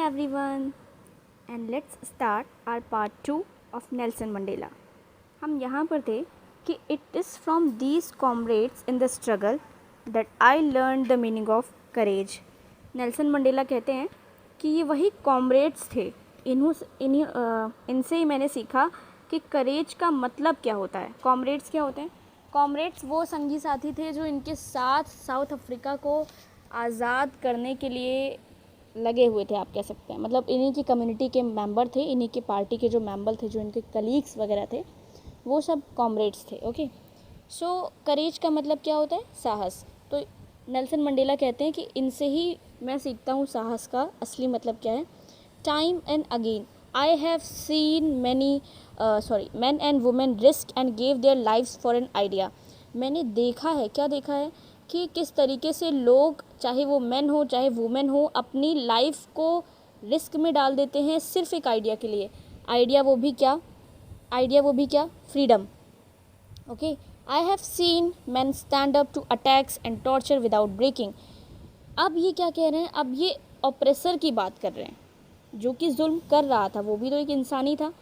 everyone, and let's start our part 2 of Nelson Mandela. हम यहाँ पर थे कि it is from these comrades in the struggle that I learned the meaning of courage. Nelson Mandela कहते हैं कि ये वही कॉमरेड्स थे, इनसे ही मैंने सीखा कि करेज का मतलब क्या होता है. कॉमरेड्स क्या होते हैं? कॉमरेड्स वो संगी साथी थे जो इनके साथ साउथ अफ्रीका को आज़ाद करने के लिए लगे हुए थे, आप कह सकते हैं. मतलब इन्हीं की कम्युनिटी के मेंबर थे, इन्हीं की पार्टी के जो मेंबर थे, जो इनके कलीग्स वगैरह थे, वो सब कॉमरेड्स थे. ओके, सो करेज का मतलब क्या होता है? साहस. तो नेल्सन मंडेला कहते हैं कि इनसे ही मैं सीखता हूँ साहस का असली मतलब क्या है. Time and again I have seen man and women risk and gave their lives for an idea. मैंने देखा है, क्या देखा है कि किस तरीके से लोग, चाहे वो मेन हो चाहे वुमेन हो, अपनी लाइफ को रिस्क में डाल देते हैं सिर्फ एक आइडिया के लिए. आइडिया वो भी क्या? Freedom. Okay, I have seen man stand up to attacks and torture without breaking. अब ये क्या कह रहे हैं? अब ये ऑप्रेसर की बात कर रहे हैं, जो कि जुल्म कर रहा था, वो भी तो एक इंसान ही था.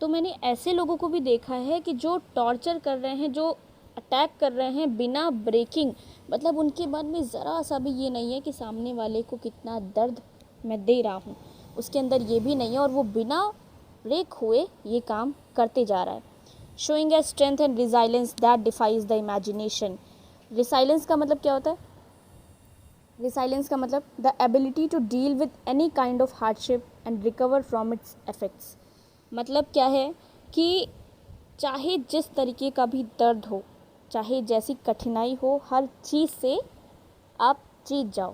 तो मैंने ऐसे लोगों को भी देखा है कि जो टॉर्चर कर रहे हैं, जो अटैक कर रहे हैं बिना ब्रेकिंग. मतलब उनके मन में ज़रा सा भी ये नहीं है कि सामने वाले को कितना दर्द मैं दे रहा हूँ, उसके अंदर ये भी नहीं है, और वो बिना ब्रेक हुए ये काम करते जा रहा है. Showing a strength and resilience that defies the imagination. Resilience का मतलब क्या होता है? रिसाइलेंस का मतलब the ability to deal with any kind of hardship and recover from its effects. मतलब क्या है कि चाहे जिस तरीके का भी दर्द हो, चाहे जैसी कठिनाई हो, हर चीज़ से आप जीत जाओ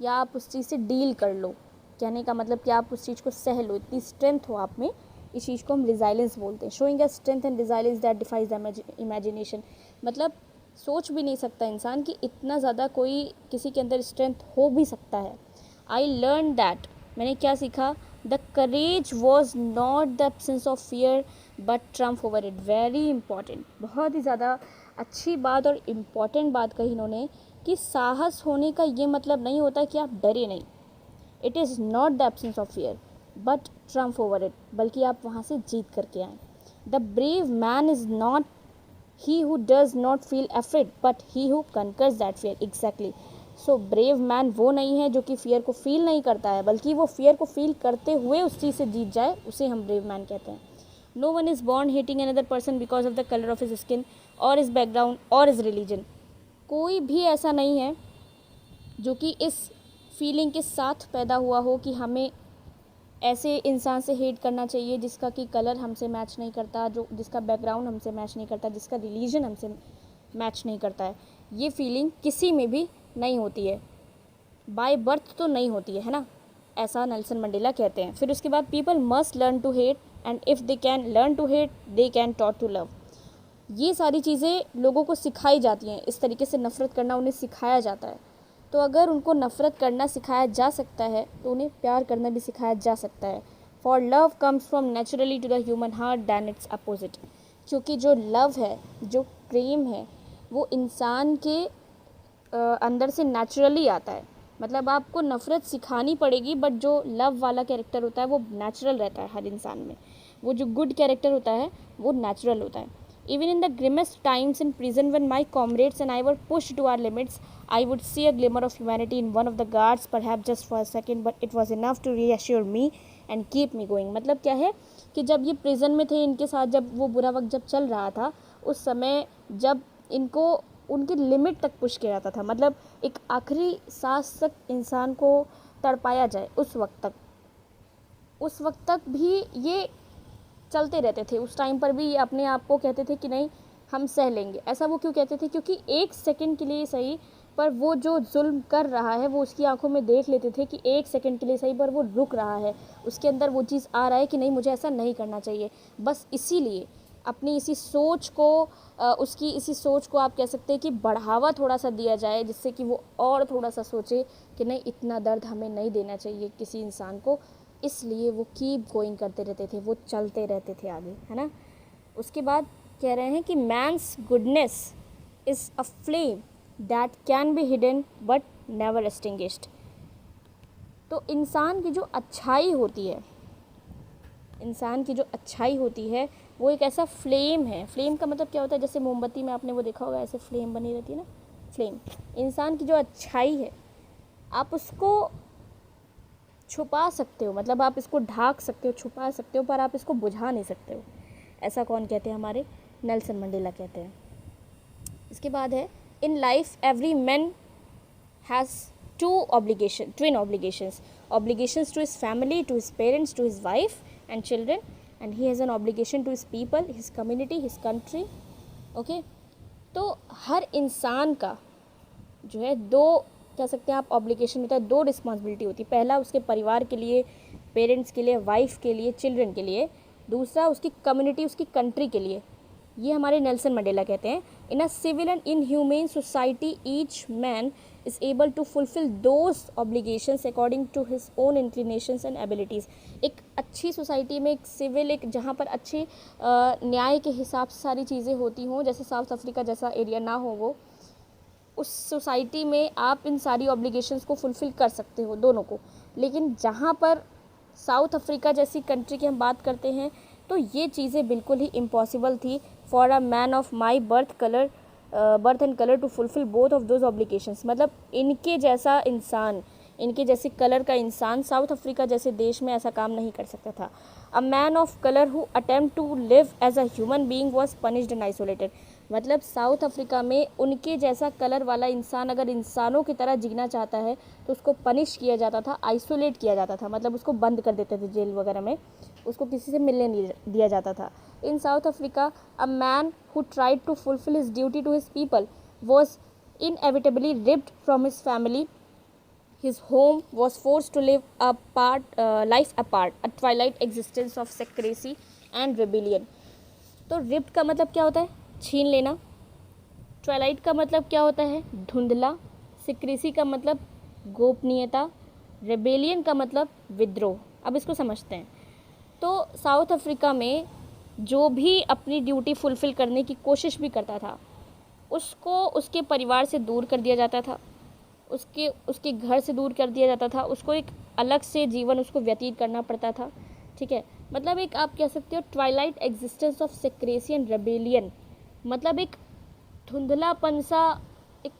या आप उस चीज़ से डील कर लो. कहने का मतलब कि आप उस चीज़ को सह लो, इतनी स्ट्रेंथ हो आप में. इस चीज़ को हम रिजाइलेंस बोलते हैं. Showing a strength and resilience that defies the imagination. मतलब सोच भी नहीं सकता इंसान कि इतना ज़्यादा कोई किसी के अंदर स्ट्रेंथ हो भी सकता है. I learn that. मैंने क्या सीखा? The courage was not the absence of fear but Trump over it. Very important, बहुत ही ज़्यादा अच्छी बात और इम्पॉर्टेंट बात कही इन्होंने कि साहस होने का ये मतलब नहीं होता कि आप डरे नहीं. It is not the absence of fear but Trump over it, बल्कि आप वहाँ से जीत करके आएँ. The brave man is not he who does not feel afraid but he who conquers that fear. Exactly. So brave man वो नहीं है जो कि फियर को फील नहीं करता है, बल्कि वो फियर को फील करते हुए उस चीज़ से जीत जाए, उसे हम ब्रेव मैन कहते हैं. No one is born hating another person because of the colour of his skin और हिज बैकग्राउंड और हिज रिलीजन. कोई भी ऐसा नहीं है जो कि इस फीलिंग के साथ पैदा हुआ हो कि हमें ऐसे इंसान से हेट करना चाहिए जिसका कि कलर हमसे मैच नहीं करता, जो जिसका बैकग्राउंड हमसे मैच नहीं करता, जिसका रिलीजन हमसे मैच नहीं करता है. ये फीलिंग किसी में भी नहीं होती है, बाय बर्थ तो नहीं होती है ना. ऐसा नेल्सन मंडेला कहते हैं. फिर उसके बाद people must learn to hate and if they can learn to hate they can taught to love. ये सारी चीज़ें लोगों को सिखाई जाती हैं. इस तरीके से नफ़रत करना उन्हें सिखाया जाता है. तो अगर उनको नफ़रत करना सिखाया जा सकता है तो उन्हें प्यार करना भी सिखाया जा सकता है. For love comes from naturally to the human heart than its opposite. क्योंकि जो लव है, जो प्रेम है, वो इंसान के अंदर से नेचुरली आता है. मतलब आपको नफ़रत सिखानी पड़ेगी, बट जो लव वाला कैरेक्टर होता है वो नेचुरल रहता है हर इंसान में. वो जो गुड कैरेक्टर होता है वो नेचुरल होता है. Even in the grimmest times in prison, when my comrades and I were pushed to our limits, I would see a glimmer of humanity in one of the guards, perhaps just for a second, but it was enough to reassure me and keep me going. मतलब क्या है कि जब ये prison में थे, इनके साथ जब वो बुरा वक्त जब चल रहा था, उस समय जब इनको उनके लिमिट तक पुश किया जाता था, मतलब एक आखिरी सांस तक इंसान को तड़पाया जाए, उस वक्त तक भी ये चलते रहते थे. उस टाइम पर भी ये अपने आप को कहते थे कि नहीं, हम सह लेंगे. ऐसा वो क्यों कहते थे? क्योंकि एक सेकंड के लिए सही, पर वो जो जुल्म कर रहा है वो उसकी आंखों में देख लेते थे कि एक सेकंड के लिए सही, पर वो रुक रहा है, उसके अंदर वो चीज़ आ रहा है कि नहीं, मुझे ऐसा नहीं करना चाहिए. बस इसीलिए अपनी इसी सोच को आप कह सकते हैं कि बढ़ावा थोड़ा सा दिया जाए, जिससे कि वो और थोड़ा सा सोचे कि नहीं, इतना दर्द हमें नहीं देना चाहिए किसी इंसान को. इसलिए वो कीप गोइंग करते रहते थे, वो चलते रहते थे आगे, है ना. उसके बाद कह रहे हैं कि man's goodness is a flame that can be hidden but never extinguished. तो इंसान की जो अच्छाई होती है, इंसान की जो अच्छाई होती है वो एक ऐसा फ्लेम है। फ्लेम का मतलब क्या होता है, जैसे मोमबत्ती में आपने वो देखा होगा ऐसे फ्लेम बनी रहती है ना, फ्लेम। इंसान की जो अच्छाई है आप उसको छुपा सकते हो, मतलब आप इसको ढाक सकते हो, छुपा सकते हो, पर आप इसको बुझा नहीं सकते हो। ऐसा कौन कहते हैं? हमारे नेल्सन मंडेला कहते हैं। इसके बाद है, in life every man has twin obligations to his family, to his parents, to his wife and children, and he has an obligation to his people, his community, his country. Okay तो हर इंसान का जो है दो, कह सकते हैं आप, ऑब्लिगेशन होता है, दो रिस्पॉन्सिबिलिटी होती है। पहला उसके परिवार के लिए, पेरेंट्स के लिए, वाइफ के लिए, चिल्ड्रन के लिए। दूसरा उसकी कम्युनिटी, उसकी कंट्री के लिए। ये हमारे नेल्सन मंडेला कहते हैं, in a civil and inhumane society each man is able to fulfill those obligations according to his own inclinations and abilities. एक अच्छी सोसाइटी में, एक सिविल, एक जहाँ पर अच्छे न्याय के हिसाब से सारी चीज़ें होती हों, जैसे साउथ अफ्रीका जैसा एरिया ना हो वो, उस सोसाइटी में आप इन सारी ऑब्लिगेशंस को फुलफ़िल कर सकते हो, दोनों को। लेकिन जहाँ पर साउथ अफ्रीका जैसी कंट्री की हम बात करते हैं तो ये चीज़ें बिल्कुल ही इम्पॉसिबल थी for a man of my birth and colour to fulfil both of those obligations. मतलब इनके जैसा इंसान, इनके जैसे कलर का इंसान साउथ अफ्रीका जैसे देश में ऐसा काम नहीं कर सकता था। A man of colour who attempt to live as a human being was punished and isolated. मतलब साउथ अफ्रीका में उनके जैसा कलर वाला इंसान अगर इंसानों की तरह जीना चाहता है तो उसको पनिश किया जाता था, आइसोलेट किया जाता था, मतलब उसको बंद कर देते थे जेल वगैरह में, उसको किसी से मिलने नहीं दिया जाता था। In South Africa a man who tried to fulfil his duty to his people was inevitably ripped from his family. His home was forced to live life apart, a twilight existence of secrecy and rebellion. तो ripped का मतलब क्या होता है? छीन लेना। Twilight का मतलब क्या होता है? धुंधला। सिक्रेसी का मतलब गोपनीयता। रेबेलियन का मतलब विद्रोह। अब इसको समझते हैं। तो साउथ अफ्रीका में जो भी अपनी ड्यूटी फुलफ़िल करने की कोशिश भी करता था उसको उसके परिवार से दूर कर दिया जाता था, उसके घर से दूर कर दिया जाता था, उसको एक अलग से जीवन उसको व्यतीत करना पड़ता था। ठीक है, मतलब एक आप कह सकते हो Twilight existence of secrecy and rebellion, मतलब एक धुंधलापन सा, एक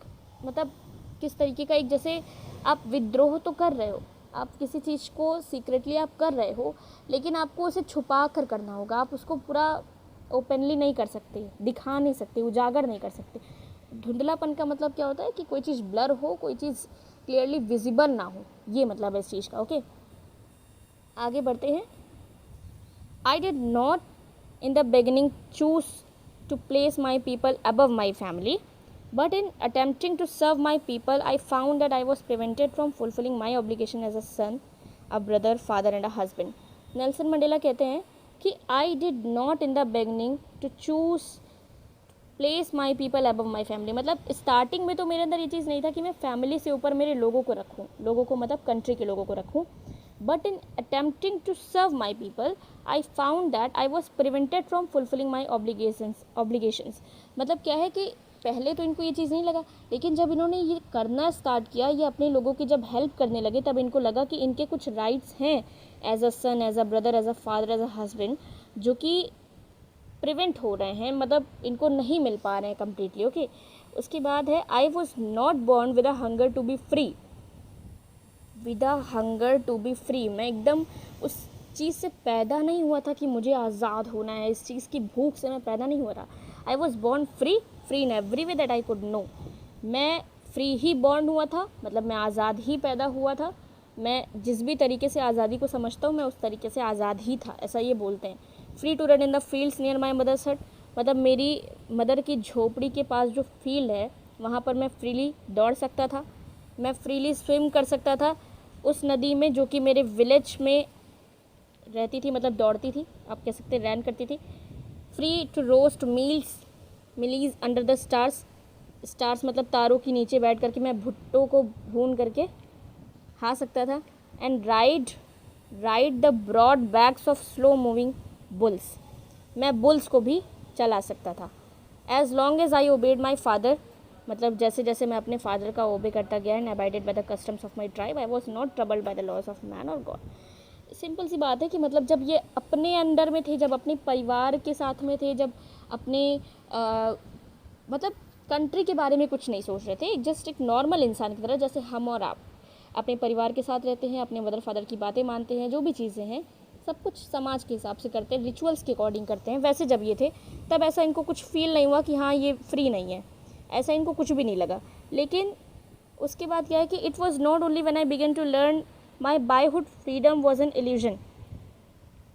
मतलब किस तरीके का, एक जैसे आप विद्रोह तो कर रहे हो, आप किसी चीज़ को सीक्रेटली आप कर रहे हो लेकिन आपको उसे छुपा कर करना होगा, आप उसको पूरा ओपनली नहीं कर सकते, दिखा नहीं सकते, उजागर नहीं कर सकते। धुंधलापन का मतलब क्या होता है कि कोई चीज़ ब्लर हो, कोई चीज़ क्लियरली विजिबल ना हो, ये मतलब है इस चीज़ का। ओके, आगे बढ़ते हैं। I did not in the beginning choose to place my people above my family, but in attempting to serve my people I found that I was prevented from fulfilling my obligation as a son, a brother, father and a husband. Nelson Mandela कहते हैं कि I did not in the beginning to choose place my people above my family, मतलब starting में तो मेरे अंदर ये चीज़ नहीं था कि मैं फैमिली से ऊपर मेरे लोगों को रखूँ, लोगों को मतलब कंट्री के लोगों को रखूँ, but in attempting to serve my people I found that I was prevented from fulfilling my obligations. मतलब क्या है कि पहले तो इनको ये चीज़ नहीं लगा, लेकिन जब इन्होंने ये करना स्टार्ट किया, ये अपने लोगों की जब हेल्प करने लगे, तब इनको लगा कि इनके कुछ राइट्स हैं as a son, as a brother, as a father, as a husband, जो कि प्रिवेंट हो रहे हैं, मतलब इनको नहीं मिल पा रहे हैं कम्प्लीटली। ओके, उसके बाद है I was not born with a hunger to be free, with a hunger to be free. मैं एकदम उस चीज़ से पैदा नहीं हुआ था कि मुझे आज़ाद होना है, इस चीज़ की भूख से मैं पैदा नहीं हुआ था। I was born free, free in every way that I could know. मैं फ्री ही बॉर्न हुआ था, मतलब मैं आज़ाद ही पैदा हुआ था। मैं जिस भी तरीके से आज़ादी को समझता हूँ मैं उस तरीके से आज़ाद ही था, ऐसा ये बोलते हैं। Free to run in the fields near my mother's hut, मतलब मेरी मदर की झोपड़ी के पास जो फील्ड है वहाँ पर मैं फ्रीली दौड़ सकता था, मैं फ्रीली स्विम कर सकता था उस नदी में जो कि मेरे विलेज में रहती थी, मतलब दौड़ती थी, आप कह सकते रन करती थी। Free to roast mealies under the stars, stars मतलब तारों के नीचे बैठ करके मैं भुट्टो को भून करके खा सकता था। And ride the broad backs of slow moving bulls, मैं बुल्स को भी चला सकता था। As long as I obeyed my father, मतलब जैसे जैसे मैं अपने फादर का ओबे करता गया and abided by the customs of my tribe, I was not troubled by the laws of man और गॉड। सिंपल सी बात है कि मतलब जब ये अपने अंडर में थे, जब अपने परिवार के साथ में थे, जब अपने मतलब कंट्री के बारे में कुछ नहीं सोच रहे थे, जस्ट एक नॉर्मल इंसान की तरह, जैसे हम और आप अपने परिवार के साथ रहते हैं, अपने मदर फादर की बातें मानते हैं, जो भी चीज़ें हैं सब कुछ समाज के हिसाब से करते हैं, रिचुअल्स के अकॉर्डिंग करते हैं, वैसे जब ये थे तब ऐसा इनको कुछ फील नहीं हुआ कि हाँ ये फ्री नहीं है, ऐसा इनको कुछ भी नहीं लगा। लेकिन उसके बाद क्या है कि it was not only when I began to learn my boyhood freedom was an illusion.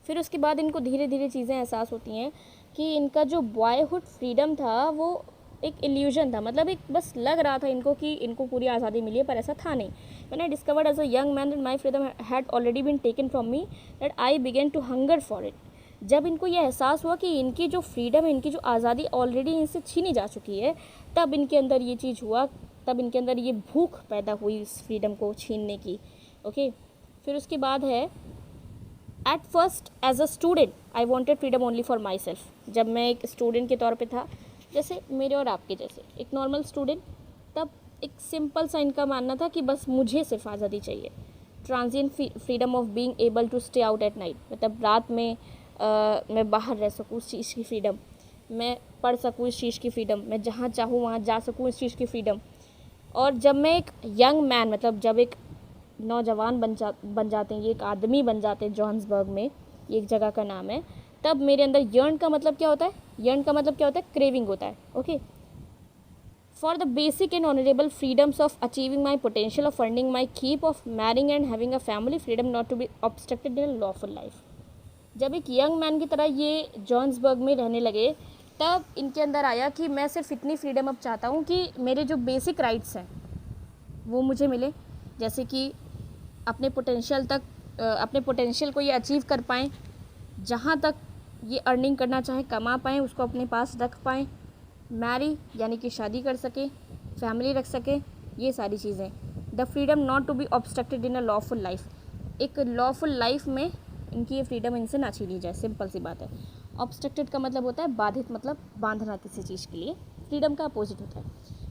फिर उसके बाद इनको धीरे धीरे चीज़ें एहसास होती हैं कि इनका जो बॉयहुड फ्रीडम था वो एक इल्यूजन था, मतलब एक बस लग रहा था इनको कि इनको पूरी आज़ादी मिली है, पर ऐसा था नहीं। When I discovered as a young man that my freedom had already been taken from me, that I began to hunger for it. जब इनको ये एहसास हुआ कि इनकी जो फ्रीडम है, इनकी जो आज़ादी ऑलरेडी इनसे छीनी जा चुकी है, तब इनके अंदर ये चीज़ हुआ, तब इनके अंदर ये भूख पैदा हुई इस फ्रीडम को छीनने की। ओके, फिर उसके बाद है at first as a student I wanted freedom only for myself. जब मैं एक स्टूडेंट के तौर पे था, जैसे मेरे और आपके जैसे एक नॉर्मल स्टूडेंट, तब एक सिंपल सा इनका मानना था कि बस मुझे सिर्फ आज़ादी चाहिए। Transient freedom of being able to stay out at night, मतलब रात में मैं बाहर रह सकूँ, उस चीज़ की फ्रीडम, मैं पढ़ सकूँ इस चीज़ की फ्रीडम, मैं जहाँ चाहूँ वहाँ जा सकूँ इस चीज़ की फ्रीडम। और जब मैं एक यंग मैन, मतलब जब एक नौजवान बन जाते हैं, ये एक आदमी बन जाते हैं जोहान्सबर्ग में, ये एक जगह का नाम है, तब मेरे अंदर यर्न का मतलब क्या होता है, यर्न का मतलब क्या होता है, क्रेविंग होता है। Okay, for the basic and honourable freedoms of achieving my potential, of earning my keep, of marrying and having a family, freedom not to be obstructed in a lawful life. जब एक young man की तरह ये Johannesburg में रहने लगे, तब इनके अंदर आया कि मैं सिर्फ इतनी फ्रीडम अब चाहता हूँ कि मेरे जो बेसिक राइट्स हैं वो मुझे मिले, जैसे कि अपने पोटेंशियल को ये अचीव कर पाएँ, जहाँ तक ये अर्निंग करना चाहे कमा पाएँ, उसको अपने पास रख पाएँ, मैरी यानी कि शादी कर सके, फैमिली रख सके, ये सारी चीज़ें। The freedom not to be obstructed in a lawful life, एक लॉफुल लाइफ में इनकी ये फ्रीडम इनसे ना छीनी जाए, सिंपल सी बात है। ऑब्स्ट्रक्टेड का मतलब होता है बाधित, मतलब बांधना किसी चीज़ के लिए, फ्रीडम का अपोजिट होता है।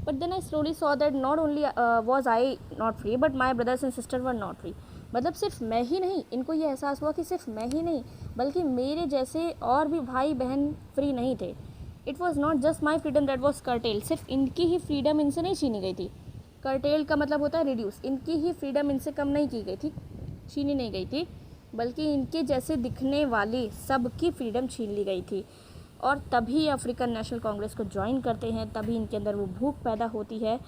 But then I slowly saw that not only was I not free but my brothers and sister were not free. मतलब सिर्फ मैं ही नहीं, इनको ये एहसास हुआ कि सिर्फ मैं ही नहीं बल्कि मेरे जैसे और भी भाई बहन फ्री नहीं थे। It was not just my freedom that was cartel, सिर्फ इनकी ही फ्रीडम इनसे नहीं छीनी गई थी। कर्टेल का मतलब होता है रिड्यूस, इनकी ही फ्रीडम इनसे कम नहीं की गई थी, छीनी नहीं गई थी, बल्कि इनके जैसे दिखने वाली सबकी फ्रीडम छीन ली गई थी। और तभी अफ्रीकन नेशनल कांग्रेस को ज्वाइन करते हैं, तभी इनके अंदर वो भूख पैदा होती है,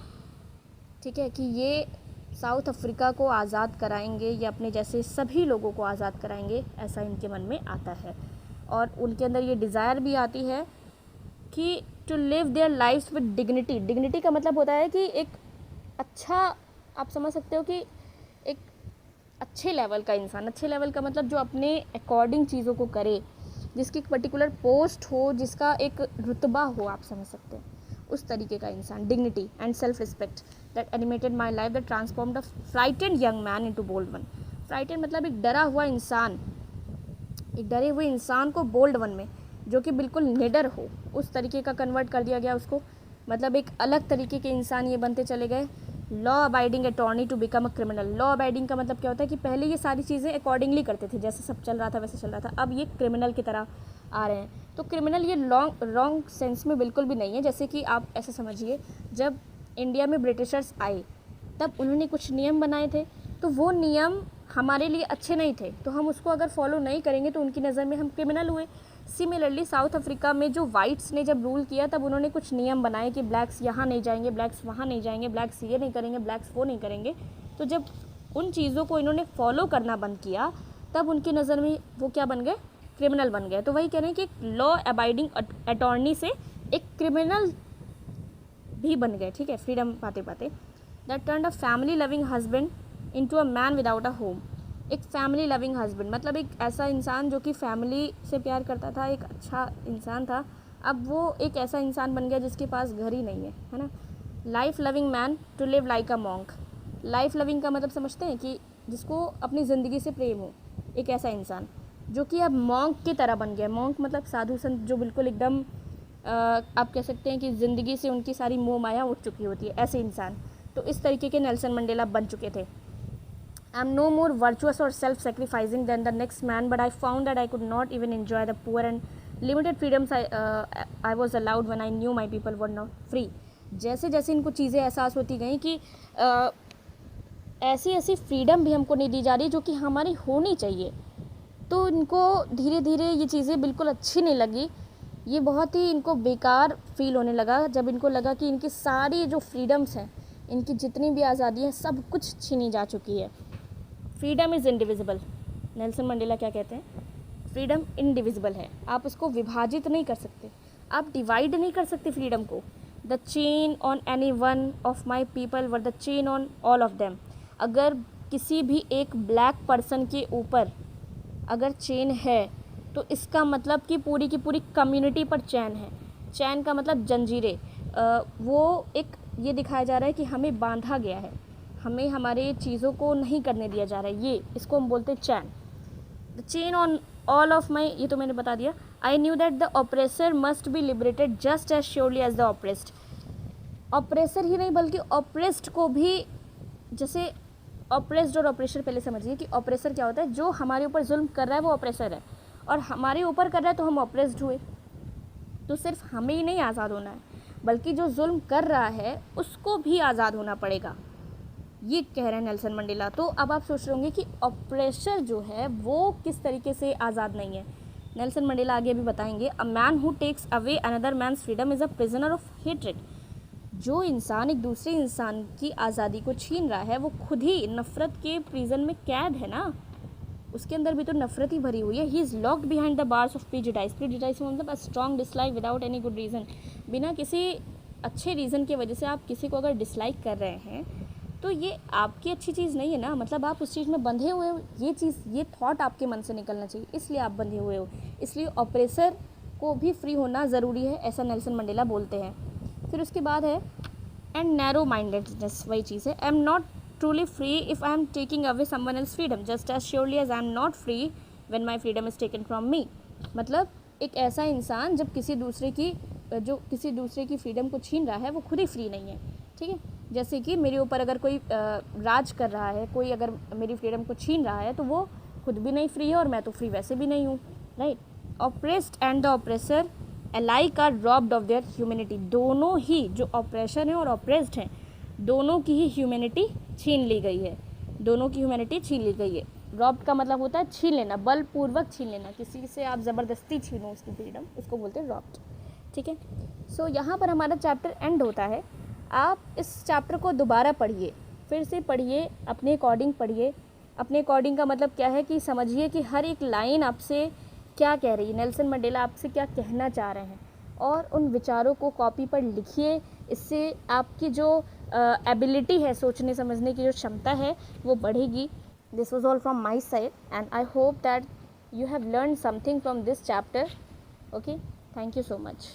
ठीक है, कि ये साउथ अफ्रीका को आज़ाद कराएंगे या अपने जैसे सभी लोगों को आज़ाद कराएंगे, ऐसा इनके मन में आता है। और उनके अंदर ये डिज़ायर भी आती है कि to live their lifes with dignity. Dignity का मतलब होता है कि एक अच्छा, आप समझ सकते हो कि एक अच्छे लेवल का इंसान, अच्छे लेवल का मतलब जो अपने अकॉर्डिंग चीज़ों को करे, जिसकी एक पर्टिकुलर पोस्ट हो, जिसका एक रुतबा हो, आप समझ सकते हैं, उस तरीके का इंसान। Dignity and self respect that animated my life that transformed a frightened young man into bold one. Frightened मतलब एक डरा हुआ इंसान, एक डरे हुए इंसान को बोल्ड वन में, जो कि बिल्कुल निडर हो, उस तरीके का कन्वर्ट कर दिया गया उसको। मतलब एक अलग तरीके के इंसान ये बनते चले गए। Law abiding attorney to become a criminal. Law abiding का मतलब क्या होता है कि पहले ये सारी चीज़ें अकॉर्डिंगली करते थे, जैसे सब चल रहा था वैसे चल रहा था, अब ये क्रिमिनल की तरह आ रहे हैं। तो क्रिमिनल ये रॉन्ग सेंस में बिल्कुल भी नहीं है। जैसे कि आप ऐसे समझिए, जब इंडिया में ब्रिटिशर्स आए तब उन्होंने कुछ नियम बनाए थे, तो वो नियम हमारे लिए अच्छे नहीं थे, तो हम उसको अगर फॉलो नहीं करेंगे तो उनकी नज़र में हम क्रिमिनल हुए। सिमिलरली साउथ अफ्रीका में जो वाइट्स ने जब रूल किया, तब उन्होंने कुछ नियम बनाए कि ब्लैक्स यहाँ नहीं जाएंगे, ब्लैक्स वहाँ नहीं जाएंगे, ब्लैक्स ये नहीं करेंगे, ब्लैक्स वो नहीं करेंगे। तो जब उन चीज़ों को इन्होंने फॉलो करना बंद किया, तब उनकी नज़र में वो क्या बन गए, क्रिमिनल बन गए। तो वही कह रहे हैं कि लॉ अबाइडिंग अटॉर्नी से एक क्रिमिनल भी बन गए, ठीक है, फ्रीडम पाते पाते। That turned a family loving husband into a man without a home. एक फैमिली लविंग हस्बैंड मतलब एक ऐसा इंसान जो कि फैमिली से प्यार करता था, एक अच्छा इंसान था, अब वो एक ऐसा इंसान बन गया जिसके पास घर ही नहीं है ना। Life loving man to live like a monk. Life loving का मतलब समझते हैं कि जिसको अपनी ज़िंदगी से प्रेम हो, एक ऐसा इंसान जो कि अब मॉन्क की तरह बन गया। मॉन्क मतलब साधु संत, जो बिल्कुल एकदम आप कह सकते हैं कि ज़िंदगी से उनकी सारी मोह माया उठ चुकी होती है, ऐसे इंसान। तो इस तरीके के नेल्सन मंडेला बन चुके थे। I am no more virtuous और self sacrificing than the next man, but I found that I could not even enjoy the poor and limited freedoms I was allowed when I knew my people were not free. जैसे जैसे इनको चीज़ें एहसास होती गई कि ऐसी ऐसी फ्रीडम भी हमको नहीं दी जा रही जो कि हमारी होनी चाहिए, तो इनको धीरे धीरे ये चीज़ें बिल्कुल अच्छी नहीं लगी। ये बहुत ही इनको बेकार फील होने लगा जब इनको लगा कि इनकी सारी जो फ्रीडम्स हैं, इनकी जितनी भी आज़ादी है, सब कुछ छीनी जा चुकी है। Freedom is indivisible. Nelson Mandela क्या कहते हैं? फ्रीडम इंडिविजिबल है, आप उसको विभाजित नहीं कर सकते, आप डिवाइड नहीं कर सकते फ्रीडम को। The chain on any one of my people were the chain on all of them. अगर किसी भी एक ब्लैक पर्सन के ऊपर अगर चेन है तो इसका मतलब कि पूरी की पूरी कम्युनिटी पर चैन है। चैन का मतलब जंजीरें। वो एक ये दिखाया जा रहा है कि हमें बांधा गया है, हमें हमारे चीज़ों को नहीं करने दिया जा रहा है, ये इसको हम बोलते हैं chain. The chain on all of my, ये तो मैंने बता दिया। I knew that the oppressor must be liberated just as surely as the oppressed. Oppressor ही नहीं बल्कि ऑपरेस्ड को भी, जैसे ऑपरेस्ड और ऑपरेसर पहले समझिए कि ऑपरेसर क्या होता है, जो हमारे ऊपर जुल्म कर रहा है वो ऑपरेसर है, और हमारे ऊपर कर रहा है तो हम ऑपरेस्ड हुए। तो सिर्फ हमें ही नहीं आज़ाद होना है, बल्कि जो जुल्म कर रहा है उसको भी आज़ाद होना पड़ेगा, ये कह रहे हैं नेल्सन मंडेला। तो अब आप सोच रहे होंगे कि ऑपरेसर जो है वो किस तरीके से आज़ाद नहीं है। नेल्सन मंडेला आगे भी बताएंगे। A man who takes away another man's freedom is a prisoner of hatred. जो इंसान एक दूसरे इंसान की आज़ादी को छीन रहा है वो खुद ही नफ़रत के प्रिजन में कैद है ना, उसके अंदर भी तो नफ़रत ही भरी हुई है। He is locked behind the bars of prejudice. Prejudice मतलब a strong dislike without any good reason. बिना किसी अच्छे रीज़न की वजह से आप किसी को अगर डिसलाइक कर रहे हैं तो ये आपकी अच्छी चीज़ नहीं है ना, मतलब आप उस चीज़ में बंधे हुए हो। ये चीज़, ये थॉट आपके मन से निकलना चाहिए, इसलिए आप बंधे हुए हो। इसलिए ऑपरेसर को भी फ्री होना ज़रूरी है, ऐसा नेल्सन मंडेला बोलते हैं। फिर उसके बाद है एंड नैरो माइंडेडनेस, वही चीज़ है। I am not truly free if I am taking away someone else freedom just as surely as I am not free when my freedom is taken from me. मतलब एक ऐसा इंसान जब किसी दूसरे की फ्रीडम को छीन रहा है वो खुद ही फ्री नहीं है, ठीक है। जैसे कि मेरे ऊपर अगर कोई राज कर रहा है, कोई अगर मेरी फ्रीडम को छीन रहा है तो वो खुद भी नहीं फ्री है और मैं तो फ्री वैसे भी नहीं हूँ, right. Oppressed and the oppressor alike are robbed of their humanity. दोनों ही, जो ऑपरेशन है और ऑपरेस्ड हैं, दोनों की ही ह्यूमैनिटी छीन ली गई है, दोनों की ह्यूमैनिटी छीन ली गई है। रॉब्ड का मतलब होता है छीन लेना, बलपूर्वक छीन लेना, किसी से आप ज़बरदस्ती छीनो उसकी फ्रीडम, उसको बोलते हैं रॉब्ड, ठीक है। सो यहाँ पर हमारा चैप्टर एंड होता है। आप इस चैप्टर को दोबारा पढ़िए, फिर से पढ़िए, अपने अकॉर्डिंग पढ़िए। अपने अकॉर्डिंग का मतलब क्या है कि समझिए कि हर एक लाइन आपसे क्या कह रही है, नेल्सन मंडेला आपसे क्या कहना चाह रहे हैं, और उन विचारों को कॉपी पर लिखिए। इससे आपकी जो एबिलिटी है, सोचने समझने की जो क्षमता है, वो बढ़ेगी। This was all from my side and I hope that you have learned something from this chapter. Okay, thank you so much.